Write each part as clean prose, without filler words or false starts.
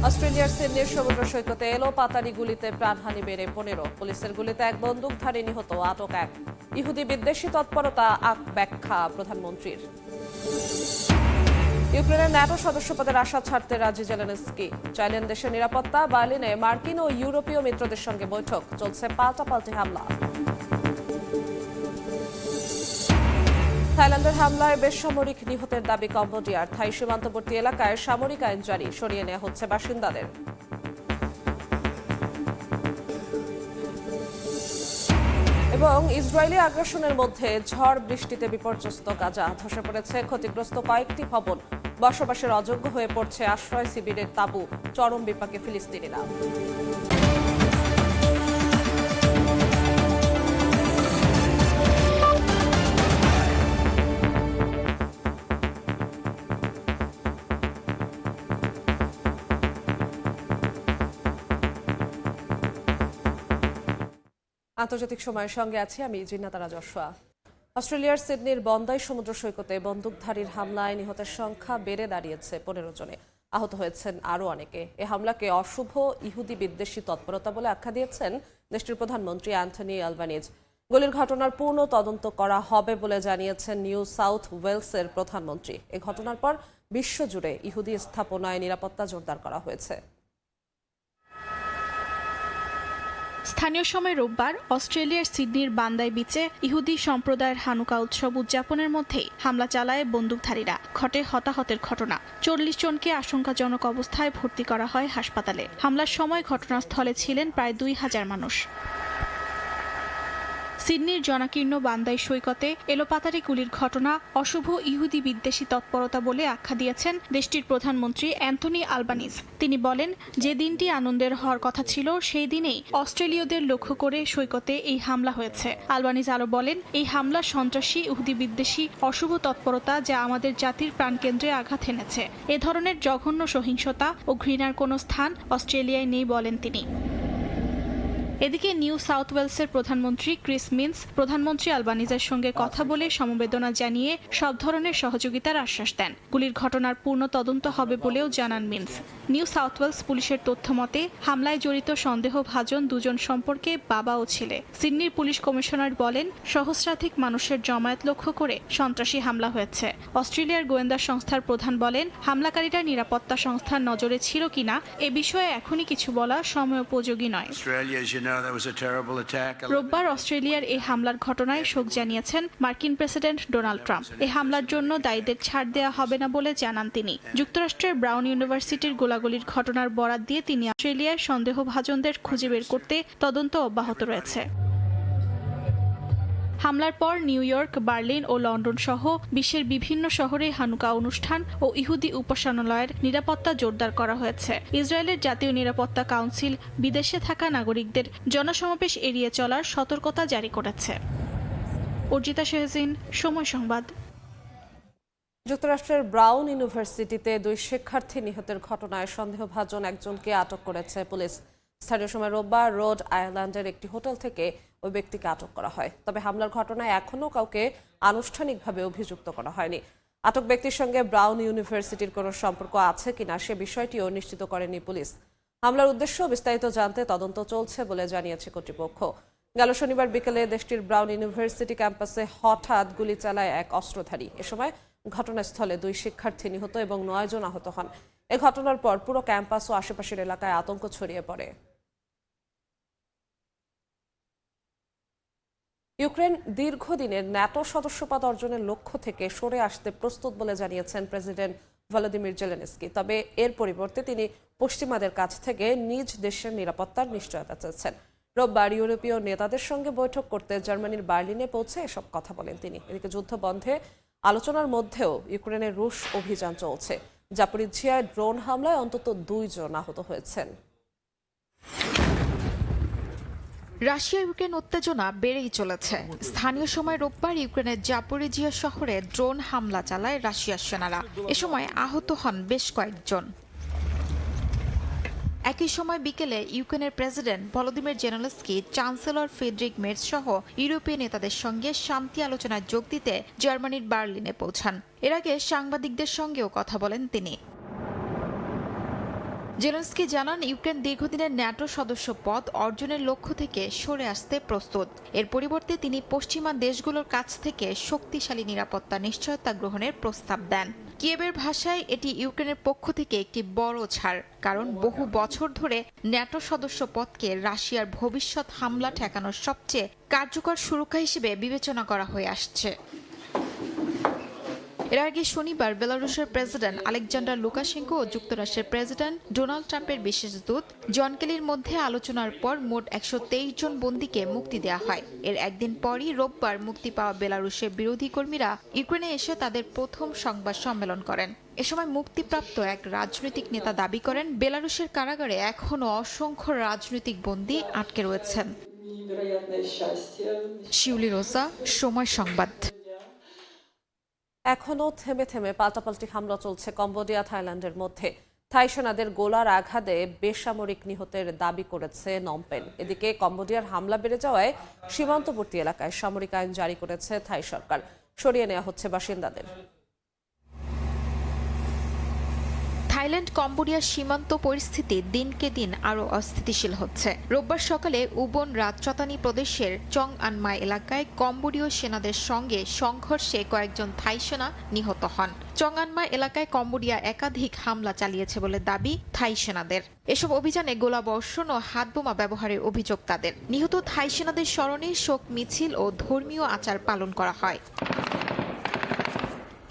অস্ট্রেলিয়ার সিডনির সমুদ্র সৈকতে এলো পাতারি গুলিতে প্রাণহানি বেড়ে 15। পুলিশের গুলিতে এক বন্দুকধারী নিহত, আটক এক। ইহুদি বিদ্বেষী তৎপরতা ব্যাখ্যা প্রধানমন্ত্রীর। ইউক্রেনের ন্যাটো সদস্যপদের আশা ছাড়তে রাজি জেলেনস্কি। চাইলেন দেশের নিরাপত্তা। বার্লিনে মার্কিন ও ইউরোপীয় মিত্রদের সঙ্গে বৈঠক। চলছে পাল্টাপাল্টি হামলা। থাইল্যান্ডের হামলায় বেসামরিক নিহতের দাবি কম্বোডিয়ার। থাই সীমান্তবর্তী এলাকায় সামরিক আইন জারি, সরিয়ে নেওয়া হচ্ছে বাসিন্দাদের। এবং ইসরায়েলি আগ্রাসনের মধ্যে ঝড় বৃষ্টিতে বিপর্যস্ত গাজা। ধসে পড়েছে ক্ষতিগ্রস্ত কয়েকটি ভবন। বসবাসের অযোগ্য হয়ে পড়ছে আশ্রয় শিবিরের তাঁবু। চরম বিপাকে ফিলিস্তিনিরা। আন্তর্জাতিক সময়ের সঙ্গে আছি আমি জিন্নাত রাজস্বা। অস্ট্রেলিয়ার সিডনির বন্দাই সমুদ্র সৈকতে বন্দুকধারীর হামলায় নিহতের সংখ্যা বেড়ে দাঁড়িয়েছে 15 জনে। আহত হয়েছেন আরও অনেকে। এ হামলাকে অশুভ ইহুদি বিদ্বেষী তৎপরতা বলে আখ্যা দিয়েছেন দেশটির প্রধানমন্ত্রী অ্যান্থনি আলবানিজ। গুলির ঘটনার পূর্ণ তদন্ত করা হবে বলে জানিয়েছেন নিউ সাউথ ওয়েলসের প্রধানমন্ত্রী। এ ঘটনার পর বিশ্বজুড়ে ইহুদি স্থাপনায় নিরাপত্তা জোরদার করা হয়েছে। স্থানীয় সময় রোববার অস্ট্রেলিয়ার সিডনির বান্দাই বিচে ইহুদি সম্প্রদায়ের হানুকা উৎসব উদযাপনের মধ্যেই হামলা চালায় বন্দুকধারীরা। ঘটে হতাহতের ঘটনা। 40 জনকে আশঙ্কাজনক অবস্থায় ভর্তি করা হয় হাসপাতালে। হামলার সময় ঘটনাস্থলে ছিলেন প্রায় 2000 মানুষ। সিডনির জনাকীর্ণ বান্দাই সৈকতে এলোপাতারি গুলির ঘটনা অশুভ ইহুদি বিদ্বেষী তৎপরতা বলে আখ্যা দিয়েছেন দেশটির প্রধানমন্ত্রী অ্যান্থনি আলবানিজ। তিনি বলেন, যে দিনটি আনন্দের হওয়ার কথা ছিল সেই দিনেই অস্ট্রেলীয়দের লক্ষ্য করে সৈকতে এই হামলা হয়েছে। আলবানিজ আরও বলেন, এই হামলা সন্ত্রাসী ইহুদি বিদ্বেষী অশুভ তৎপরতা যা আমাদের জাতির প্রাণকেন্দ্রে আঘাত এনেছে। এ ধরনের জঘন্য সহিংসতা ও ঘৃণার কোনো স্থান অস্ট্রেলিয়ায় নেই বলেন তিনি। এদিকে নিউ সাউথ ওয়েলসের প্রধানমন্ত্রী ক্রিস মিন্স প্রধানমন্ত্রী আলবানিজের সঙ্গে কথা বলে সমবেদনা জানিয়ে সব ধরনের সহযোগিতার আশ্বাস দেন। গুলির ঘটনার পূর্ণ তদন্ত হবে বলেও জানান মিন্স। নিউ সাউথ ওয়েলস পুলিশের তথ্য মতে হামলায় জড়িত সন্দেহভাজন দুজন সম্পর্কে বাবা ও ছেলে। সিডনির পুলিশ কমিশনার বলেন, সহস্রাধিক মানুষের জমায়েত লক্ষ্য করে সন্ত্রাসী হামলা হয়েছে। অস্ট্রেলিয়ার গোয়েন্দা সংস্থার প্রধান বলেন, হামলাকারীরা নিরাপত্তা সংস্থার নজরে ছিল কিনা এ বিষয়ে এখনই কিছু বলা সময়োপযোগী নয়। রোববার অস্ট্রেলিয়ার এই হামলার ঘটনায় শোক জানিয়েছেন মার্কিন প্রেসিডেন্ট ডোনাল্ড ট্রাম্প। এই হামলার জন্য দায়ীদের ছাড় দেওয়া হবে না বলে জানান তিনি। যুক্তরাষ্ট্রের ব্রাউন ইউনিভার্সিটির গোলাগুলির ঘটনার বরাত দিয়ে তিনি অস্ট্রেলিয়ার সন্দেহভাজনদের খুঁজে বের করতে তদন্ত অব্যাহত রয়েছে। হামলার পর নিউ ইয়র্ক, বার্লিন ও লন্ডন সহ বিশ্বের বিভিন্ন শহরে হানুকা অনুষ্ঠান ও ইহুদি উপাসনালয়ের নিরাপত্তা জোরদার করা হয়েছে। ইসরায়েলের জাতীয় নিরাপত্তা কাউন্সিল বিদেশে থাকা নাগরিকদের জনসমাবেশ এড়িয়ে চলার সতর্কতা জারি করেছে। অর্জিতা শেহজিন, সময় সংবাদ। যুক্তরাষ্ট্রের ব্রাউন ইউনিভার্সিটিতে 2 শিক্ষার্থী নিহতের ঘটনায় সন্দেহভাজন একজনকে আটক করেছে পুলিশ। স্থানীয় সময় রোববার রোড আইল্যান্ডের একটি হোটেল থেকে ওই ব্যক্তিকে আটক করা হয়। তবে হামলার ঘটনায় এখনও কাউকে আনুষ্ঠানিকভাবে অভিযুক্ত করা হয়নি। আটক ব্যক্তির সঙ্গে ব্রাউন ইউনিভার্সিটির কোনো সম্পর্ক আছে কিনা সে বিষয়টিও নিশ্চিত করেনি পুলিশ। হামলার উদ্দেশ্য বিস্তারিত জানতে তদন্ত চলছে বলে জানিয়েছে কর্তৃপক্ষ। গেল শনিবার বিকেলে দেশটির ব্রাউন ইউনিভার্সিটি ক্যাম্পাসে হঠাৎ গুলি চালায় এক অস্ত্রধারী। এ সময় ঘটনাস্থলে 2 শিক্ষার্থী নিহত এবং 9 জন আহত হন। এ ঘটনার পর পুরো ক্যাম্পাস ও আশেপাশের এলাকায় আতঙ্ক ছড়িয়ে পড়ে। ইউক্রেন দীর্ঘদিনের ন্যাটো সদস্যপদ অর্জনের লক্ষ্য থেকে সরে আসতে প্রস্তুত বলে জানিয়েছেন প্রেসিডেন্ট ভলোদিমির জেলেনস্কি। তবে এর পরিবর্তে তিনি পশ্চিমাদের কাছ থেকে নিজ দেশের নিরাপত্তার নিশ্চয়তা চাচ্ছেন। রোববার ইউরোপীয় নেতাদের সঙ্গে বৈঠক করতে জার্মানির বার্লিনে পৌঁছে এসব কথা বলেন তিনি। এদিকে যুদ্ধ বন্ধে আলোচনার মধ্যেও ইউক্রেনের রুশ অভিযান চলছে। জাপোরিঝিয়ায় ড্রোন হামলায় অন্তত 2 জন আহত হয়েছেন। রাশিয়া ইউক্রেন উত্তেজনা বেড়েই চলেছে। স্থানীয় সময় রোববার ইউক্রেনের জাপোরিজিয়া শহরে ড্রোন হামলা চালায় রাশিয়ার সেনারা। এ সময় আহত হন বেশ কয়েকজন। একই সময় বিকেলে ইউক্রেনের president Volodymyr Zelensky chancellor Friedrich Merz সহ ইউরোপীয় নেতাদের সঙ্গে শান্তি আলোচনায় যোগ দিতে জার্মানির বার্লিনে পৌঁছান। এর আগে সাংবাদিকদের সঙ্গেও কথা বলেন তিনি। জেলেনস্কি জানান ইউক্রেন দীর্ঘদিনের ন্যাটো সদস্য পদ অর্জনের লক্ষ্য থেকে সরে আসতে প্রস্তুত। এর পরিবর্তে তিনি পশ্চিমা দেশগুলোর কাছ থেকে শক্তিশালী নিরাপত্তা নিশ্চয়তা গ্রহণের প্রস্তাব দেন। কিয়েভের ভাষায় এটি ইউক্রেনের পক্ষ থেকে একটি বড় ছাড়, কারণ বহু বছর ধরে ন্যাটো সদস্য পদকে রাশিয়ার ভবিষ্যৎ হামলা ঠেকানোর সবচেয়ে কার্যকর সুরক্ষা হিসেবে বিবেচনা করা হয়ে আসছে। এর আগে শনিবার বেলারুশের প্রেসিডেন্ট আলেকজান্ডার লুকাশেঙ্কো ও যুক্তরাষ্ট্রের প্রেসিডেন্ট ডোনাল্ড ট্রাম্পের বিশেষ দূত জন কেলির মধ্যে আলোচনার পর মোট 123 জন বন্দীকে মুক্তি দেওয়া হয়। এর একদিন পরই রোববার মুক্তি পাওয়া বেলারুশের বিরোধী কর্মীরা ইউক্রেনে এসে তাদের প্রথম সংবাদ সম্মেলন করেন। এ সময় মুক্তিপ্রাপ্ত এক রাজনৈতিক নেতা দাবি করেন, বেলারুশের কারাগারে এখনও অসংখ্য রাজনৈতিক বন্দী আটকে রয়েছেন। শিউলি রোজা, সময় সংবাদ। এখনও থেমে থেমে পাল্টাপাল্টি হামলা চলছে কম্বোডিয়া থাইল্যান্ডের মধ্যে। থাই সেনাদের গোলার আঘাতে বেসামরিক নিহতের দাবি করেছে নমপেন। এদিকে কম্বোডিয়ার হামলা বেড়ে যাওয়ায় সীমান্তবর্তী এলাকায় সামরিক আইন জারি করেছে থাই সরকার। সরিয়ে নেওয়া হচ্ছে বাসিন্দাদের। থাইল্যান্ড কম্বোডিয়ার সীমান্ত পরিস্থিতি দিনকে দিন আরও অস্থিতিশীল হচ্ছে। রোববার সকালে উবন রাজচতানি প্রদেশের চং আনমাই এলাকায় কম্বোডীয় সেনাদের সঙ্গে সংঘর্ষে কয়েকজন থাই সেনা নিহত হন। চং আনমাই এলাকায় কম্বোডিয়া একাধিক হামলা চালিয়েছে বলে দাবি থাই সেনাদের। এসব অভিযানে গোলাবর্ষণ ও হাতবোমা ব্যবহারের অভিযোগ তাদের। নিহত থাই সেনাদের স্মরণে শোক মিছিল ও ধর্মীয় আচার পালন করা হয়।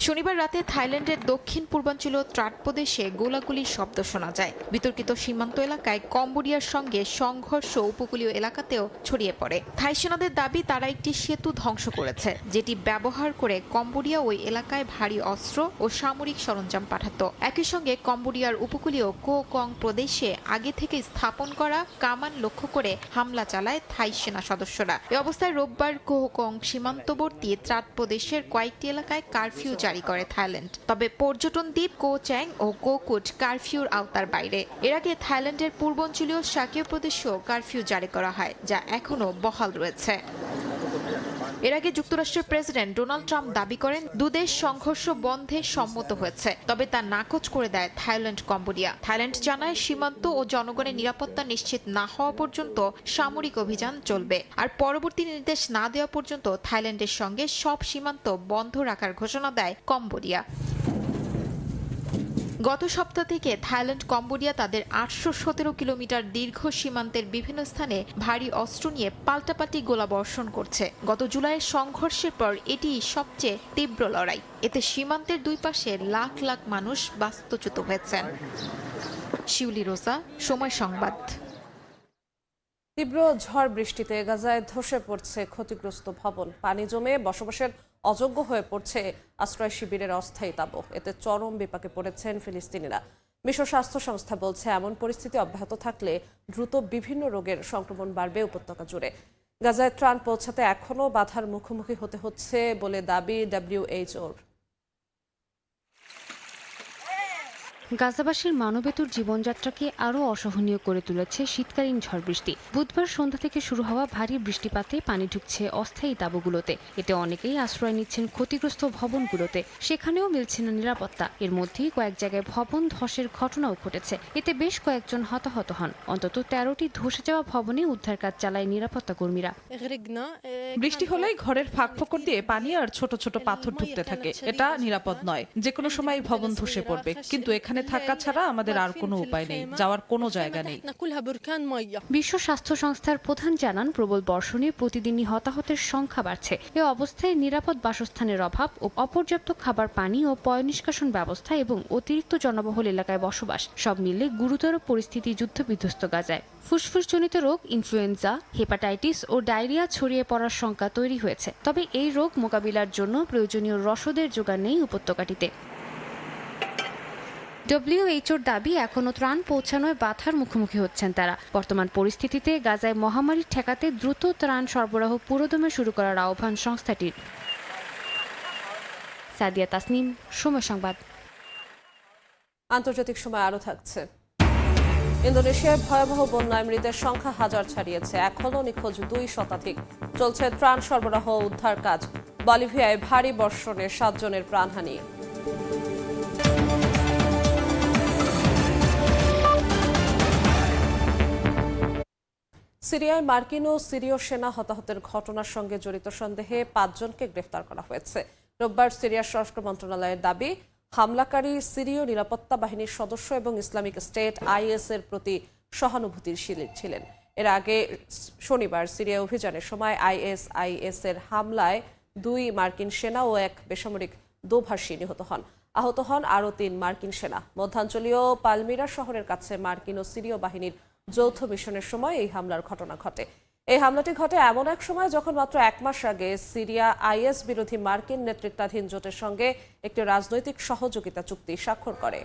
শনিবার রাতে থাইল্যান্ডের দক্ষিণ পূর্বাঞ্চলীয় ত্রাট প্রদেশে গোলাগুলির শব্দ শোনা যায়। বিতর্কিত সীমান্ত এলাকায় কম্বোডিয়ার সঙ্গে সংঘর্ষ উপকূলীয় এলাকাতেও ছড়িয়ে পড়ে। থাই সেনাদের দাবি তারা একটি সেতু ধ্বংস করেছে, যেটি ব্যবহার করে কম্বোডিয়া ওই এলাকায় ভারী অস্ত্র ও সামরিক সরঞ্জাম পাঠাতো। একই সঙ্গে কম্বোডিয়ার উপকূলীয় কো কং প্রদেশে আগে থেকে স্থাপন করা কামান লক্ষ্য করে হামলা চালায় থাই সেনা সদস্যরা। এ অবস্থায় রোববার কো কং সীমান্তবর্তী ত্রাট প্রদেশের কয়েকটি এলাকায় কারফিউ জারি করে থাইল্যান্ড। তবে পর্যটন দ্বীপ কো চ্যাং ও কোকুট কারফিউর আওতার বাইরে। এর আগে থাইল্যান্ডের পূর্বাঞ্চলীয় শাকিও প্রদেশেও কারফিউ জারি করা হয়, যা এখনও বহাল রয়েছে। এর আগে যুক্তরাষ্ট্রের প্রেসিডেন্ট ডোনাল্ড ট্রাম্প দাবি করেন দুদেশ সংঘর্ষ বন্ধে সম্মত হয়েছে, তবে তা নাকচ করে দেয় থাইল্যান্ড কম্বোডিয়া। থাইল্যান্ড জানায় সীমান্ত ও জনগণের নিরাপত্তা নিশ্চিত না হওয়া পর্যন্ত সামরিক অভিযান চলবে, আর পরবর্তী নির্দেশ না দেওয়া পর্যন্ত থাইল্যান্ডের সঙ্গে সব সীমান্ত বন্ধ রাখার ঘোষণা দেয় কম্বোডিয়া। গত সপ্তাহ থেকে থাইল্যান্ড কম্বোডিয়া তাদের 817 কিলোমিটার দীর্ঘ সীমান্তের বিভিন্ন স্থানে ভারী অস্ত্র নিয়ে পাল্টাপাল্টি গোলাবর্ষণ করছে। গত জুলাইয়ের সংঘর্ষের পর এটি সবচেয়ে তীব্র লড়াই। এতে সীমান্তের দুই পাশে লাখ লাখ মানুষ বাস্তুচ্যুত হয়েছেন। শিউলি রোজা, সময় সংবাদ। তীব্র ঝড় বৃষ্টিতে গাজায় ধসে পড়ছে ক্ষতিগ্রস্ত ভবন। পানি জমে বসবাসের অযোগ্য হয়ে পড়ছে আশ্রয় শিবিরের অস্থায়ী তাঁবু। এতে চরম বিপাকে পড়েছেন ফিলিস্তিনিরা। বিশ্ব স্বাস্থ্য সংস্থা বলছে, এমন পরিস্থিতি অব্যাহত থাকলে দ্রুত বিভিন্ন রোগের সংক্রমণ বাড়বে উপত্যকা জুড়ে। গাজায় ত্রাণ পৌঁছাতে এখনও বাধার মুখোমুখি হতে হচ্ছে বলে দাবি WHO-র। গাজাবাসীর মানবেতর জীবনযাত্রাকে আরও অসহনীয় করে তুলেছে শীতকালীন ঝড় বৃষ্টি। বুধবার সন্ধ্যা থেকে শুরু হওয়া ভারী বৃষ্টিপাতে পানি ঢুকছে অস্থায়ী তাঁবুগুলোতে। এতে অনেকেই আশ্রয় নিচ্ছেন ক্ষতিগ্রস্ত ভবনগুলোতে, সেখানেও মিলছে না নিরাপত্তা। এর মধ্যেই কয়েক জায়গায় ভবন ধসের ঘটনাও ঘটেছে। এতে বেশ কয়েকজন হতাহত হন। অন্তত 13টি ধসে যাওয়া ভবনে উদ্ধার কাজ চালায় নিরাপত্তা কর্মীরা। বৃষ্টি হলেই ঘরের ফাঁক ফোকর দিয়ে পানি আর ছোট ছোট পাথর ঢুকতে থাকে। এটা নিরাপদ নয়, যে কোনো সময় ভবন ধসে পড়বে। কিন্তু এখানে থাকা ছাড়া আমাদের আর কোনো উপায় নেই, যাওয়ার কোনো জায়গা নেই। বিশ্ব স্বাস্থ্য সংস্থার প্রধান জানান, প্রবল বর্ষণে প্রতিদিনই হতাহতের সংখ্যা বাড়ছে। এ অবস্থায় নিরাপদ বাসস্থানের অভাব ও অপর্যাপ্ত খাবার, পানি ও পয় নিষ্কাশন ব্যবস্থা এবং অতিরিক্ত জনবহুল এলাকায় বসবাস, সব মিলে গুরুতর পরিস্থিতি যুদ্ধবিধ্বস্ত গাজায়। ফুসফুসজনিত রোগ, ইনফ্লুয়েঞ্জা, হেপাটাইটিস ও ডায়রিয়া ছড়িয়ে পড়ার শঙ্কা তৈরি হয়েছে। তবে এই রোগ মোকাবিলার জন্য প্রয়োজনীয় রসদের জোগান নেই উপত্যকাটিতে। WHO-র দাবি, এখনও ত্রাণ পৌঁছানোয় বাধার মুখোমুখি হচ্ছেন তারা। বর্তমান পরিস্থিতিতে গাজায় মহামারী ঠেকাতে দ্রুত ত্রাণ সরবরাহ পুরোদমে শুরু করার আহ্বান সংস্থাটির। সাদিয়া তাসনিম, সময় সংবাদ। আন্তর্জাতিক সময় আরও থাকছে। ইন্দোনেশিয়ায় ভয়াবহ বন্যায় মৃতের সংখ্যা হাজার ছাড়িয়েছে। এখনও নিখোঁজ 2 শতাধিক। চলছে ত্রাণ সরবরাহ ও উদ্ধার কাজ। বলিভিয়ায় ভারী বর্ষণে 7 জনের প্রাণহানি। সিরিয়ায় মার্কিন ও সিরীয় সেনা হতাহতের ঘটনার সঙ্গে জড়িত সন্দেহে 5 জনকে গ্রেফতার করা হয়েছে। রোববার সিরিয়ার স্বরাষ্ট্র মন্ত্রণালয়ের দাবি, হামলাকারী সিরীয় নিরাপত্তা বাহিনীর সদস্য এবং ইসলামিক স্টেট IS এর প্রতি সহানুভূতিশীল ছিলেন। এর আগে শনিবার সিরিয়া অভিযানের সময় IS এর হামলায় 2 মার্কিন সেনা ও 1 বেসামরিক দোভাষী নিহত হন। আহত হন আরও 3 মার্কিন সেনা। মধ্যাঞ্চলীয় পালমিরা শহরের কাছে মার্কিন ও সিরীয় বাহিনীর যৌথ মিশনের সময় এই হামলার ঘটনা ঘটে। এই হামলাটি ঘটে এমন এক সময় যখন মাত্র 1 মাস আগে সিরিয়া IS বিরোধী মার্কিন নেতৃত্বাধীন জোটের সঙ্গে একটি রাজনৈতিক সহযোগিতা চুক্তি স্বাক্ষর করে।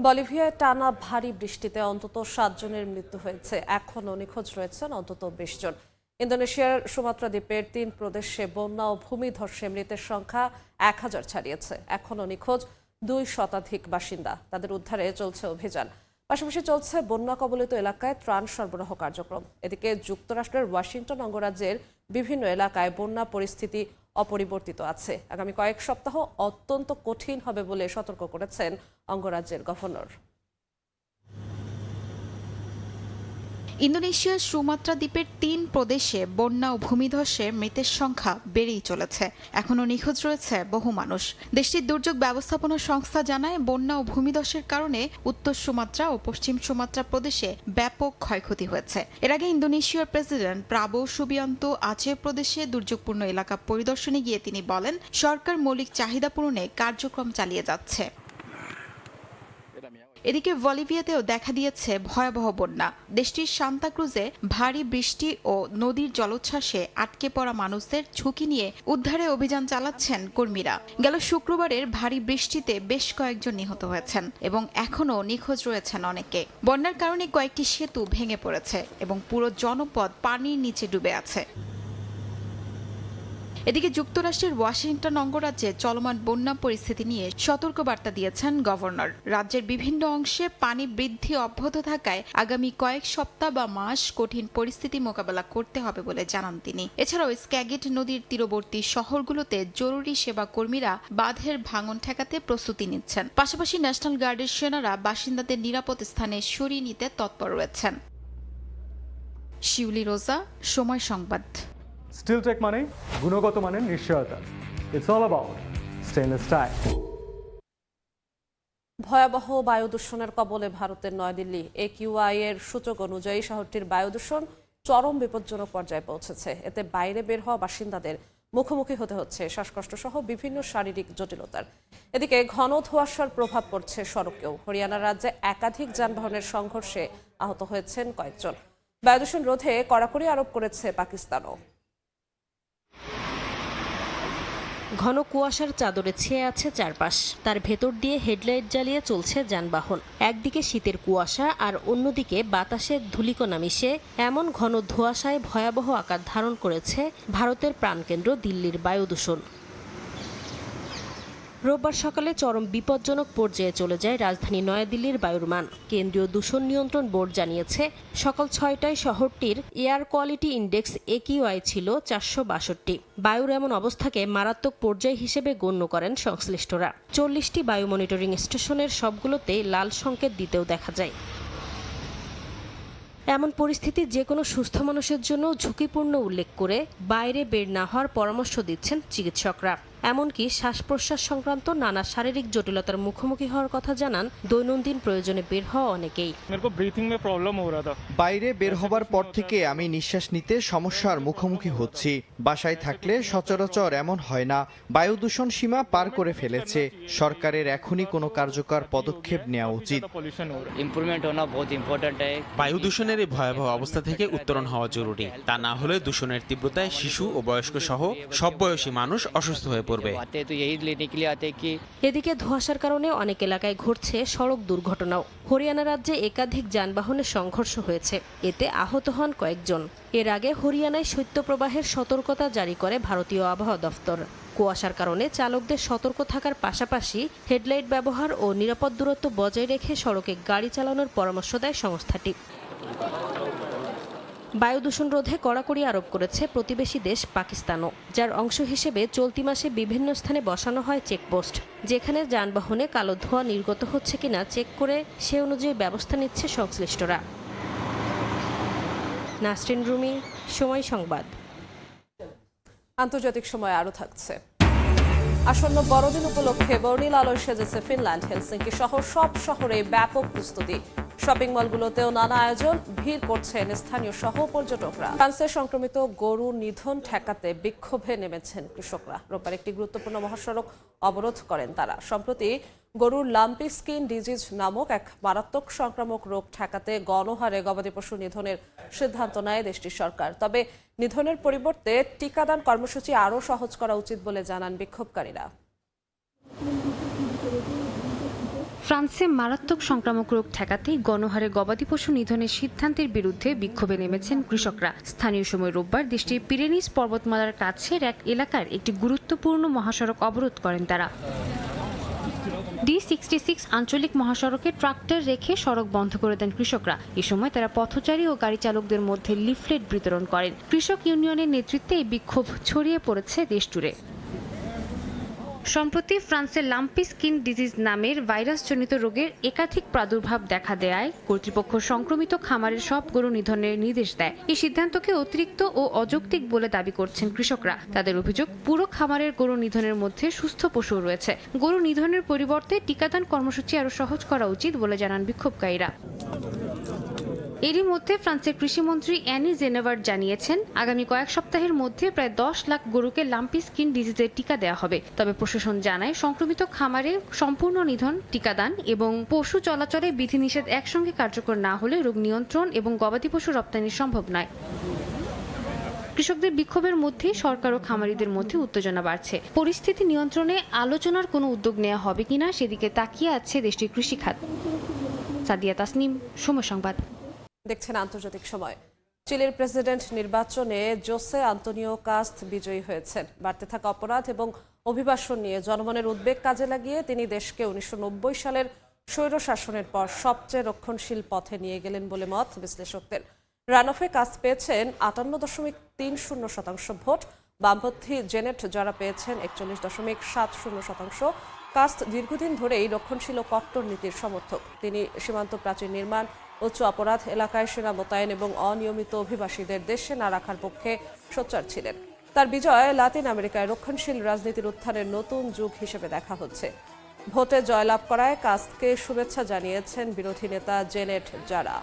বলিভিয়ায় টানা ভারী বৃষ্টিতে অন্তত 7 জনের মৃত্যু হয়েছে। এখনও নিখোঁজ রয়েছেন অন্তত 20 জন। ইন্দোনেশিয়ার সুমাত্রা দ্বীপের 3 প্রদেশে বন্যা ও ভূমিধসে মৃতের সংখ্যা 1000 ছাড়িয়েছে। এখনও নিখোঁজ 2 শতাধিক বাসিন্দা। তাদের উদ্ধারে চলছে অভিযান। পাশাপাশি চলছে বন্যা কবলিত এলাকায় ত্রাণ সরবরাহ কার্যক্রম। এদিকে যুক্তরাষ্ট্রের ওয়াশিংটন অঙ্গরাজ্যের বিভিন্ন এলাকায় বন্যা পরিস্থিতি অপরিবর্তিত আছে। আগামী কয়েক সপ্তাহ অত্যন্ত কঠিন হবে বলে সতর্ক করেছেন অঙ্গরাজ্যের গভর্নর। ইন্দোনেশিয়ার সুমাত্রা দ্বীপের 3 প্রদেশে বন্যা ও ভূমিধসে মৃতের সংখ্যা বেড়েই চলেছে। এখনও নিখোঁজ রয়েছে বহু মানুষ। দেশটির দুর্যোগ ব্যবস্থাপনা সংস্থা জানায়, বন্যা ও ভূমিধসের কারণে উত্তর সুমাত্রা ও পশ্চিম সুমাত্রা প্রদেশে ব্যাপক ক্ষয়ক্ষতি হয়েছে। এর আগে ইন্দোনেশিয়ার প্রেসিডেন্ট প্রাবো সুবিয়ান্তো আচে প্রদেশে দুর্যোগপূর্ণ এলাকা পরিদর্শনে গিয়ে তিনি বলেন, সরকার মৌলিক চাহিদা পূরণে কার্যক্রম চালিয়ে যাচ্ছে। এদিকে বলিভিয়াতেও দেখা দিয়েছে ভয়াবহ বন্যা। দেশটির সান্তা ক্রুজে ভারী বৃষ্টি ও নদীর জলোচ্ছ্বাসে আটকে পড়া মানুষদের ঝুঁকি নিয়ে উদ্ধারে অভিযান চালাচ্ছেন কর্মীরা। গেল শুক্রবারের ভারী বৃষ্টিতে বেশ কয়েকজন নিহত হয়েছেন এবং এখনও নিখোঁজ রয়েছেন অনেকে। বন্যার কারণে কয়েকটি সেতু ভেঙে পড়েছে এবং পুরো জনপদ পানির নিচে ডুবে আছে। এদিকে যুক্তরাষ্ট্রের ওয়াশিংটন অঙ্গরাজ্যে চলমান বন্যা পরিস্থিতি নিয়ে সতর্কবার্তা দিয়েছেন গভর্নর। রাজ্যের বিভিন্ন অংশে পানি বৃদ্ধি অব্যাহত থাকায় আগামী কয়েক সপ্তাহ বা মাস কঠিন পরিস্থিতি মোকাবেলা করতে হবে বলে জানান তিনি। এছাড়াও স্ক্যাগেট নদীর তীরবর্তী শহরগুলোতে জরুরি সেবা কর্মীরা বাঁধের ভাঙন ঠেকাতে প্রস্তুতি নিচ্ছেন। পাশাপাশি ন্যাশনাল গার্ডের সেনারা বাসিন্দাদের নিরাপদ স্থানে সরিয়ে নিতে তৎপর রয়েছেন। শিউলি রোজা, সময় সংবাদ। স্টিলটেক মানে গুণগত মানের নিশ্চয়তা। It's all about stainless style. ভয়াবহ বায়ু দূষণের কবলে ভারতের নয়াদিল্লি। AQI এর সূচক অনুযায়ী শহরটির বায়ু দূষণ চরম বিপজ্জনক পর্যায়ে পৌঁছেছে। এতে বাইরে বের হওয়া বাসিন্দাদের মুখোমুখি হতে হচ্ছে শ্বাসকষ্ট সহ বিভিন্ন শারীরিক জটিলতার। এদিকে ঘন ধোঁয়াশার প্রভাব পড়ছে সড়কেও। হরিয়ানা রাজ্যে একাধিক যানবাহনের সংঘর্ষে আহত হয়েছেন কয়েকজন। বায়ু দূষণ রোধে কড়াকড়ি আরোপ করেছে পাকিস্তানও। ঘন কুয়াশার চাদরে ছেয়ে আছে চারপাশ। তার ভেতর দিয়ে হেডলাইট জ্বালিয়ে চলছে যানবাহন। একদিকে শীতের কুয়াশা আর অন্যদিকে বাতাসের ধূলিকণা মিশে এমন ঘন ধোঁয়াশায় ভয়াবহ আকার ধারণ করেছে ভারতের প্রাণকেন্দ্র দিল্লির বায়ু দূষণ। রোববার সকালে চরম বিপজ্জনক পর্যায়ে চলে যায় রাজধানী নয়াদিল্লির বায়ুর মান। কেন্দ্রীয় দূষণ নিয়ন্ত্রণ বোর্ড জানিয়েছে, সকাল 6টায় শহরটির এয়ার কোয়ালিটি ইন্ডেক্স AQI ছিল 462। বায়ুর এমন অবস্থাকে মারাত্মক পর্যায় হিসেবে গণ্য করেন সংশ্লিষ্টরা। 40টি বায়ু মনিটরিং স্টেশনের সবগুলোতে লাল সংকেত দিতেও দেখা যায়। এমন পরিস্থিতি যে কোনো সুস্থ মানুষের জন্য ঝুঁকিপূর্ণ উল্লেখ করে বাইরে বের না হওয়ার পরামর্শ দিচ্ছেন চিকিৎসকরা। এমনকি শ্বাস প্রশ্বাস সংক্রান্ত নানা শারীরিক জটিলতার মুখোমুখি হওয়ার কথা জানান দৈনন্দিন প্রয়োজনে বের হওয়া অনেকেই। বাইরে বের হবার পর থেকে আমি নিঃশ্বাস নিতে সমস্যার মুখোমুখি হচ্ছি। বাসায় থাকলে সচরাচর এমন হয় না। বায়ু দূষণ সীমা পার করে ফেলেছে। সরকারের এখনই কোনো কার্যকর পদক্ষেপ নেওয়া উচিত। বায়ু দূষণের এই ভয়াবহ অবস্থা থেকে উত্তরণ হওয়া জরুরি। তা না হলে দূষণের তীব্রতায় শিশু ও বয়স্ক সহ সব বয়সী মানুষ অসুস্থ হয়ে পড়বে। এদিকে ধোঁয়াশার কারণে অনেক এলাকায় ঘটছে সড়ক দুর্ঘটনাও। হরিয়ানা রাজ্যে একাধিক যানবাহনের সংঘর্ষ হয়েছে, এতে আহত হন কয়েকজন। এর আগে হরিয়ানায় শৈত্যপ্রবাহের সতর্কতা জারি করে ভারতীয় আবহাওয়া দফতর। কুয়াশার কারণে চালকদের সতর্ক থাকার পাশাপাশি হেডলাইট ব্যবহার ও নিরাপদ দূরত্ব বজায় রেখে সড়কে গাড়ি চালানোর পরামর্শ দেয় সংস্থাটি। বায়ু দূষণ রোধে কড়াকড়ি আরোপ করেছে প্রতিবেশী দেশ পাকিস্তানও, যার অংশ হিসেবে চলতি মাসে বিভিন্ন স্থানে বসানো হয় চেকপোস্ট, যেখানে যানবাহনে কালো ধোঁয়া নির্গত হচ্ছে কিনা চেক করে সে অনুযায়ী ব্যবস্থা নিচ্ছে সংশ্লিষ্টরা। নাসরিন রুমি, সময় সংবাদ। আন্তর্জাতিক সময় আরও থাকছে। আসন্ন বড়দিন উপলক্ষে বর্ণিল আলোয় সেজেছে ফিনল্যান্ড। হেলসিঙ্কি সহ সব শহরে ব্যাপক প্রস্তুতি। শপিং মলগুলোতেও নানা আয়োজন, ভিড় করছেন স্থানীয় সহ পর্যটকরা। ফ্রান্সে সংক্রমিত গরু নিধন ঠেকাতে বিক্ষোভে নেমেছেন কৃষকরা। রোববার একটি গুরুত্বপূর্ণ মহাসড়ক অবরোধ করেন তারা। সম্প্রতি গরুর লাম্পি স্কিন ডিজিজ নামক এক মারাত্মক সংক্রামক রোগ ঠেকাতে গণহারে গবাদি পশু নিধনের সিদ্ধান্ত নেয় দেশটির সরকার। তবে নিধনের পরিবর্তে টিকাদান কর্মসূচি আরও সহজ করা উচিত বলে জানান বিক্ষোভকারীরা। ফ্রান্সে মারাত্মক সংক্রামক রোগ ঠেকাতে গণহারে গবাদি পশু নিধনের সিদ্ধান্তের বিরুদ্ধে বিক্ষোভে নেমেছেন কৃষকরা। স্থানীয় সময় রোববার দেশটির পিরেনিস পর্বতমালার কাছের এক এলাকার একটি গুরুত্বপূর্ণ মহাসড়ক অবরোধ করেন তারা। D66 আঞ্চলিক মহাসড়কে ট্রাক্টর রেখে সড়ক বন্ধ করে দেন কৃষকরা। এ সময় তারা পথচারী ও গাড়ি চালকদের মধ্যে লিফলেট বিতরণ করেন। কৃষক ইউনিয়নের নেতৃত্বে এই বিক্ষোভ ছড়িয়ে পড়েছে দেশজুড়ে। সম্প্রতি ফ্রান্সের লাম্পি স্কিন ডিজিজ নামের ভাইরাসজনিত রোগের একাধিক প্রাদুর্ভাব দেখা দেয় কর্তৃপক্ষ সংক্রমিত খামারের সব গরু নিধনের নির্দেশ দেয়। এই সিদ্ধান্তকে অতিরিক্ত ও অযৌক্তিক বলে দাবি করছেন কৃষকরা। তাদের অভিযোগ, পুরো খামারের গরু নিধনের মধ্যে সুস্থ পশু রয়েছে। গরু নিধনের পরিবর্তে টিকাদান কর্মসূচি আরও সহজ করা উচিত বলে জানান বিক্ষোভকারীরা। এরই মধ্যে ফ্রান্সের কৃষিমন্ত্রী অ্যানি জেনেভার জানিয়েছেন, আগামী কয়েক সপ্তাহের মধ্যে প্রায় 10 লাখ গরুকে লাম্পি স্কিন ডিজিজের টিকা দেওয়া হবে। তবে প্রশাসন জানায়, সংক্রমিত খামারে সম্পূর্ণ নিধন, টিকাদান এবং পশু চলাচলে বিধিনিষেধ একসঙ্গে কার্যকর না হলে রোগ নিয়ন্ত্রণ এবং গবাদি পশু রপ্তানি সম্ভব নয়। কৃষকদের বিক্ষোভের মধ্যে সরকার ও খামারিদের মধ্যে উত্তেজনা বাড়ছে। পরিস্থিতি নিয়ন্ত্রণে আলোচনার কোনো উদ্যোগ নেওয়া হবে কিনা সেদিকে তাকিয়ে আছে দেশটির কৃষি খাত। সাদিয়া তাসনিম, সময় সংবাদ। দেখছেন আন্তর্জাতিক সময়। চিলির প্রেসিডেন্ট নির্বাচনে জোসে আন্তোনিও কাস্ত বিজয়ী হয়েছেন। বাড়তে থাকা অপরাধ এবং অভিবাসন নিয়ে জনমনের উদ্বেগ কাজে লাগিয়ে তিনি দেশকে 1990 সালের স্বৈরশাসনের পর সবচেয়ে রক্ষণশীল পথে নিয়ে গেলেন বলে মত বিশ্লেষকদের। রানঅফে কাস্ত পেয়েছেন 58.30% ভোট। বামপন্থী জেনেট যারা পেয়েছেন 41.70%। কাস্ত দীর্ঘদিন ধরেই রক্ষণশীল ও কট্টর নীতির সমর্থক। তিনি সীমান্ত প্রাচীর নির্মাণ, উচ্চ অপরাধ এলাকায় সেনা মোতায়েন এবং অনিয়মিত অভিবাসীদের দেশে না রাখার পক্ষে সোচ্চার ছিলেন। তার বিজয় লাতিন আমেরিকায় রক্ষণশীল রাজনীতির উত্থানের নতুন যুগ হিসেবে দেখা হচ্ছে। ভোটে জয়লাভ করায় কাস্তকে শুভেচ্ছা জানিয়েছেন বিরোধী নেতা জেনেট যারা।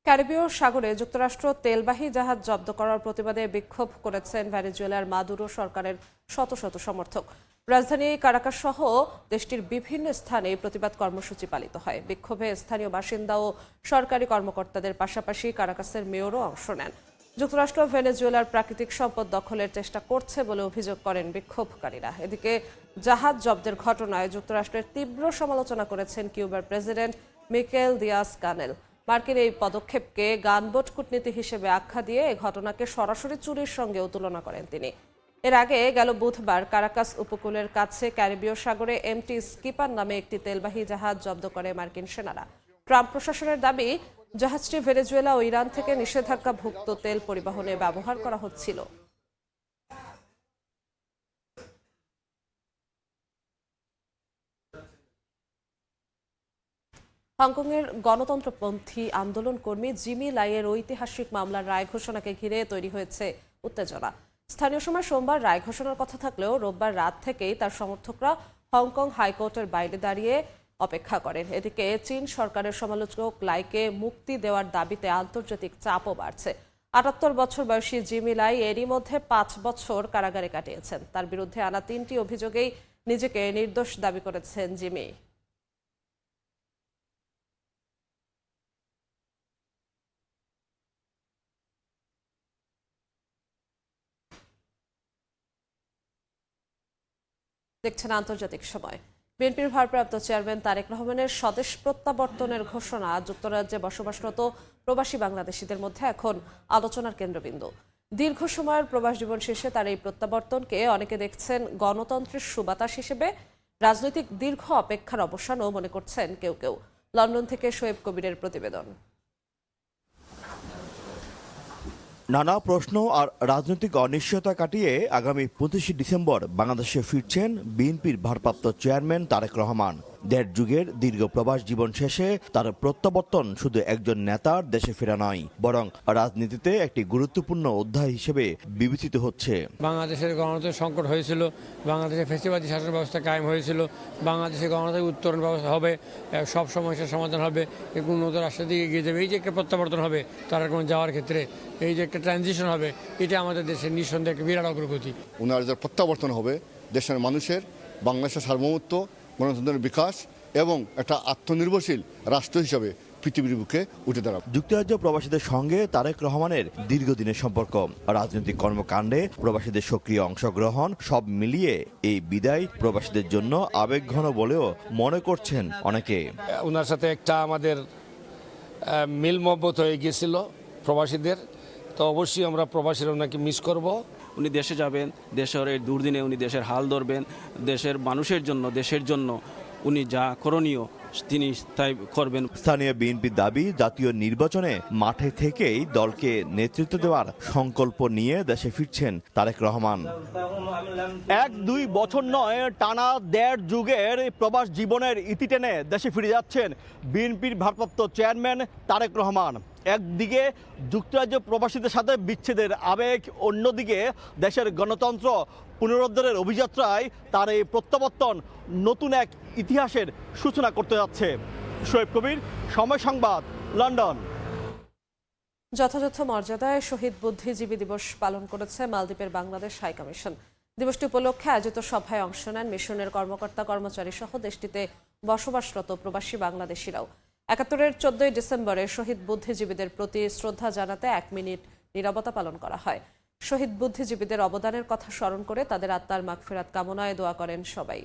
ক্যারিবীয় সাগরে যুক্তরাষ্ট্র তেলবাহী জাহাজ জব্দ করার প্রতিবাদে বিক্ষোভ করেছেন ভেনেজুয়েলার মাদুরো সরকারের শত শত সমর্থক। রাজধানী কারাকাস সহ দেশটির বিভিন্ন স্থানে প্রতিবাদ কর্মসূচি পালিত হয়। বিক্ষোভে স্থানীয় বাসিন্দা ও সরকারি কর্মকর্তাদের পাশাপাশি কারাকাসের মেয়রও অংশ নেন। যুক্তরাষ্ট্র ভেনেজুয়েলার প্রাকৃতিক সম্পদ দখলের চেষ্টা করছে বলে অভিযোগ করেন বিক্ষোভকারীরা। এদিকে জাহাজ জব্দের ঘটনায় যুক্তরাষ্ট্রের তীব্র সমালোচনা করেছেন কিউবার প্রেসিডেন্ট মিকেল দিয়াস কানেল। মার্কিন এই পদক্ষেপকে গানবোট কূটনীতি হিসেবে আখ্যা দিয়ে এই ঘটনাকে সরাসরি চুরির সঙ্গেও তুলনা করেন তিনি। এর আগে গেল বুধবার কারাকাস উপকূলের কাছে ক্যারিবীয় সাগরে এমটি স্কিপার নামে একটি তেলবাহী জাহাজ জব্দ করে মার্কিন সেনারা। ট্রাম্প প্রশাসনের দাবি, জাহাজটি ভেনেজুয়েলা ও ইরান থেকে নিষেধাজ্ঞাভুক্ত তেল পরিবহনে ব্যবহার করা হচ্ছিল। হংকংয়ের গণতন্ত্রপন্থী আন্দোলন কর্মী জিমি লাইয়ের ঐতিহাসিক মামলার রায় ঘোষণাকে ঘিরে তৈরি হয়েছে উত্তেজনা। স্থানীয় সময় সোমবার রায় ঘোষণার কথা থাকলেও রোববার রাত থেকেই তার সমর্থকরা হংকং হাইকোর্টের বাইরে দাঁড়িয়ে অপেক্ষা করেন। এদিকে চীন সরকারের সমালোচক লাইকে মুক্তি দেওয়ার দাবিতে আন্তর্জাতিক চাপও বাড়ছে। ৭৮ বছর বয়সী জিমি লাই এরই মধ্যে 5 বছর কারাগারে কাটিয়েছেন। তার বিরুদ্ধে আনা 3টি অভিযোগেই নিজেকে নির্দোষ দাবি করেছেন জিমি। দেখছেন আন্তর্জাতিক সময়। বিএনপির ভারপ্রাপ্ত চেয়ারম্যান তারেক রহমানের স্বদেশ প্রত্যাবর্তনের ঘোষণা যুক্তরাজ্যে বসবাসরত প্রবাসী বাংলাদেশিদের মধ্যে এখন আলোচনার কেন্দ্রবিন্দু। দীর্ঘ সময়ের প্রবাস জীবন শেষে তার এই প্রত্যাবর্তনকে অনেকে দেখছেন গণতন্ত্রের সুবাতাস হিসেবে। রাজনৈতিক দীর্ঘ অপেক্ষার অবসানও মনে করছেন কেউ কেউ। লন্ডন থেকে শোয়েব কবিরের প্রতিবেদন। নানা প্রশ্ন আর রাজনৈতিক অনিশ্চয়তা কাটিয়ে আগামী 25 ডিসেম্বর বাংলাদেশে ফিরছেন বিএনপির ভারপ্রাপ্ত চেয়ারম্যান তারেক রহমান। 1.5 যুগের দীর্ঘ প্রবাস জীবন শেষে তার প্রত্যাবর্তন শুধু একজন নেতার দেশে ফেরা নয়, বরং রাজনীতিতে একটি গুরুত্বপূর্ণ অধ্যায় হিসেবে বিবেচিত হচ্ছে। বাংলাদেশের গণতন্ত্রের সংকট হয়েছিল, বাংলাদেশের ফ্যাসিবাদী শাসন ব্যবস্থা কায়েম হয়েছিল, বাংলাদেশের গণতান্ত্রিক উত্তরণ ব্যবস্থা হবে, সব সমস্যার সমাধান হবে, উন্নত রাষ্ট্রের দিকে এগিয়ে যাবে। এই যে একটা প্রত্যাবর্তন হবে তার কোনো যাওয়ার ক্ষেত্রে, এই যে একটা ট্রানজিশন হবে, এটা আমাদের দেশের নিঃসন্দেহে একটা বিরাট অগ্রগতি। ওনার যে প্রত্যাবর্তন হবে দেশের মানুষের, বাংলাদেশের সার্বভৌমত্ব, গণতন্ত্রের বিকাশ এবং একটা আত্মনির্ভরশীল রাষ্ট্র হিসাবে পৃথিবীর বুকে উঠে দাঁড়াবে। যুক্তরাজ্য প্রবাসীদের সঙ্গে তারেক রহমানের দীর্ঘদিনের সম্পর্ক, রাজনৈতিক কর্মকাণ্ডে প্রবাসীদের সক্রিয় অংশগ্রহণ, সব মিলিয়ে এই বিদায় প্রবাসীদের জন্য আবেগঘন বলেও মনে করছেন অনেকে। ওনার সাথে একটা আমাদের মিল মহব্বত হয়ে গিয়েছিল প্রবাসীদের, তো অবশ্যই আমরা প্রবাসীরা ওনাকে মিস করব। উনি দেশে যাবেন, দেশের এই দুর্দিনে উনি দেশের হাল ধরবেন, দেশের মানুষের জন্য, দেশের জন্য উনি যা করণীয় তিনি তাই করবেন। স্থানীয় বিএনপির দাবি, জাতীয় নির্বাচনে মাঠে থেকেই দলকে নেতৃত্ব দেওয়ার সংকল্প নিয়ে দেশে ফিরছেন তারেক রহমান। 1-2 বছর নয়, টানা 1.5 যুগের প্রবাস জীবনের ইতি টেনে দেশে ফিরে যাচ্ছেন বিএনপির ভারপ্রাপ্ত চেয়ারম্যান তারেক রহমান। একদিকে যুক্তরাজ্য প্রবাসীদের সাথে বিচ্ছেদের আবেগ, অন্যদিকে দেশের গণতন্ত্র পুনরুদ্ধারের অভিযাত্রায় তার এই প্রত্যাবর্তন নতুন এক ইতিহাসের সূচনা করতে যাচ্ছে। শোয়েব কবির, সময় সংবাদ, লন্ডন। যথাযথ মর্যাদায় শহীদ বুদ্ধিজীবী দিবস পালন করেছে মালদ্বীপের বাংলাদেশ হাই কমিশন। দিবসটি উপলক্ষে আয়োজিত সভায় অংশ নেন মিশনের কর্মকর্তা কর্মচারী সহ দেশটিতে বসবাসরত প্রবাসী বাংলাদেশিরাও। ৭১-এর 14 ডিসেম্বরে শহীদ বুদ্ধিজীবীদের প্রতি শ্রদ্ধা জানাতে 1 মিনিট নীরবতা পালন করা হয়। শহীদ বুদ্ধিজীবীদের অবদানের কথা স্মরণ করে তাদের আত্মার মাগফিরাত কামনায় দোয়া করেন সবাই।